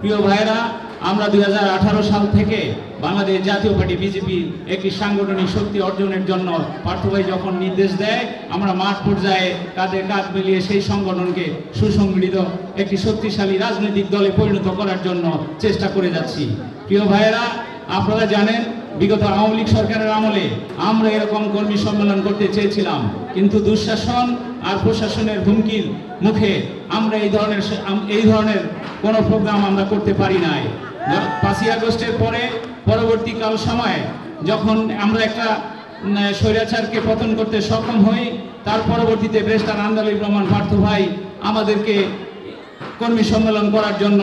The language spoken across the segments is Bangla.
প্রিয় ভাইরা, আমরা 2018 সাল থেকে বাংলাদেশ জাতীয় পার্টি বিজেপি একটি সাংগঠনিক শক্তি অর্জনের জন্য পার্থভাই যখন নির্দেশ দেয়, আমরা মাঠ পর্যায়ে কাঁধে কাঁধ মিলিয়ে সেই সংগঠনকে সুসংগঠিত একটি শক্তিশালী রাজনৈতিক দলে পরিণত করার জন্য চেষ্টা করে যাচ্ছি। প্রিয় ভাইয়েরা, আপনারা জানেন বিগত আওয়ামী লীগ সরকারের আমলে আমরা এরকম কর্মী সম্মেলন করতে চেয়েছিলাম, কিন্তু দুঃশাসন আর প্রশাসনের হুমকির মুখে আমরা এই ধরনের কোনো প্রোগ্রাম আমরা করতে পারি নাই। 5ই আগস্টের পরবর্তীকাল সময়ে যখন আমরা একটা স্বৈরাচারকে পতন করতে সক্ষম হই, তার পরবর্তীতে ব্যারিস্টার আন্দালিব রহমান পার্থ ভাই আমাদেরকে কর্মী সম্মেলন করার জন্য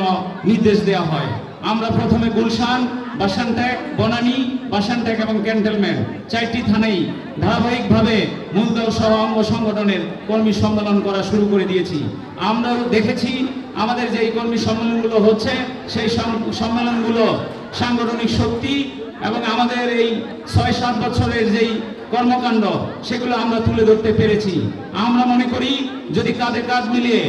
নির্দেশ দেওয়া হয়। আমরা প্রথমে গুলশান, বাসানটেক, বনানী, বাসানটেক এবং ক্যান্টনমেন্ট 4টি থানায় ধারাবাহিকভাবে মূলদল সহ অঙ্গ সংগঠনের কর্মী সম্মেলন করা শুরু করে দিয়েছি। আমরা দেখেছি আমাদের যে কর্মী সম্মেলনগুলো হচ্ছে, সেই সম্মেলনগুলো সাংগঠনিক শক্তি এবং আমাদের এই 6-7 বছরের যেই কর্মকাণ্ড সেগুলো আমরা তুলে ধরতে পেরেছি। আমরা মনে করি যদি কাঁধে কাঁধ মিলিয়ে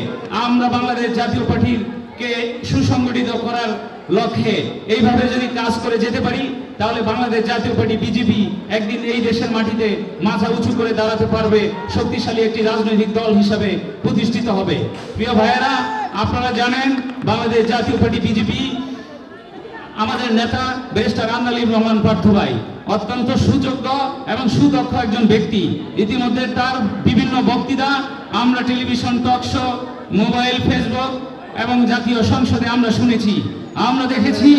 আমরা বাংলাদেশ জাতীয় পার্টিকে সুসংগঠিত করার লক্ষ্যে এইভাবে যদি কাজ করে যেতে পারি, তাহলে বাংলাদেশ জাতীয় পার্টি বিজেপি একদিন এই দেশের মাটিতে মাথা উঁচু করে দাঁড়াতে পারবে, শক্তিশালী একটি রাজনৈতিক দল হিসাবে প্রতিষ্ঠিত হবে। প্রিয় ভাইয়েরা, আপনারা জানেন বাংলাদেশ জাতীয় পার্টি বিজেপি আমাদের নেতা ব্যারিস্টার আন্দালিব রহমান পার্থ ভাই অত্যন্ত সুযোগ্য এবং সুদক্ষ একজন ব্যক্তি। ইতিমধ্যে তার বিভিন্ন বক্তৃতা আমরা television, talk show, mobile, Facebook এবং জাতীয় সংসদে আমরা শুনেছি। আমরা দেখেছি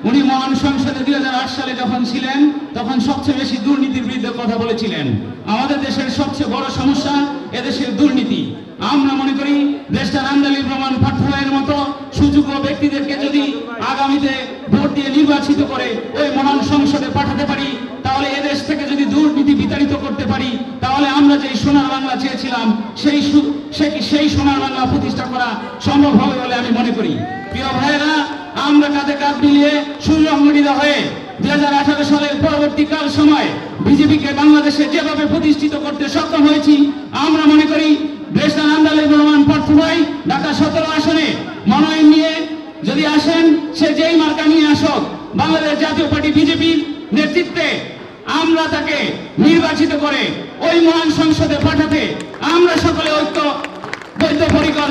উনি মহান সংসদে 2008 সালে যখন ছিলেন তখন সবচেয়ে বেশি দুর্নীতির বিরুদ্ধে কথা বলেছিলেন। আমাদের দেশের সবচেয়ে বড় সমস্যা এদেশের দুর্নীতি। আমরা মনে করি ব্যারিস্টার আন্দালিব রহমান পার্থ ভাইয়ের মতো সুযোগ্য ব্যক্তিদেরকে যদি আগামীতে ভোট দিয়ে নির্বাচিত করে ওই মহান সংসদে পাঠাতে পারি, তাহলে এদেশ থেকে যদি দুর্নীতি বিতাড়িত করতে পারি, তাহলে আমরা যে সোনার বাংলা চেয়েছিলাম সেই সোনার বাংলা প্রতিষ্ঠা করা সম্ভব হবে বলে আমি মনে করি। প্রিয় ভাইয়েরা, আমরা কাঁধে কাঁধ মিলিয়ে সুসংগঠিত হয়ে 2018 সালের পরবর্তীকাল সময় বিজেপিকে বাংলাদেশে যেভাবে প্রতিষ্ঠিত করতে সক্ষম হয়েছি, আমরা মনে করি ব্যারিস্টার আন্দালিব রহমান পার্থ ভাই ঢাকা 17 আসনে মনোনয়ন নিয়ে যদি আসেন, সে যেই মার্কা নিয়ে আসুক, বাংলাদেশ জাতীয় পার্টি বিজেপির নেতৃত্বে আমরা তাকে নির্বাচিত করে ওই মহান সংসদে পাঠাতে আমরা সকলে বদ্ধপরিকর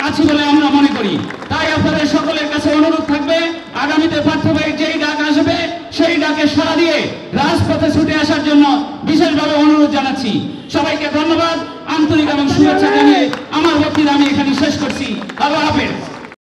আছি বলে আমরা মনে করি। তাই আপনাদের সকলের কাছে অনুরোধ থাকবে, আগামীতে পার্থ ভাইয়ের যেই ডাক আসবে সেই ডাকে সাড়া দিয়ে রাজপথে ছুটে আসার জন্য বিশেষভাবে অনুরোধ জানাচ্ছি। সবাইকে ধন্যবাদ, আন্তরিক এবং শুভেচ্ছা জানিয়ে আমার বক্তৃতা আমি এখানে শেষ করছি। আল্লাহ হাফেজ।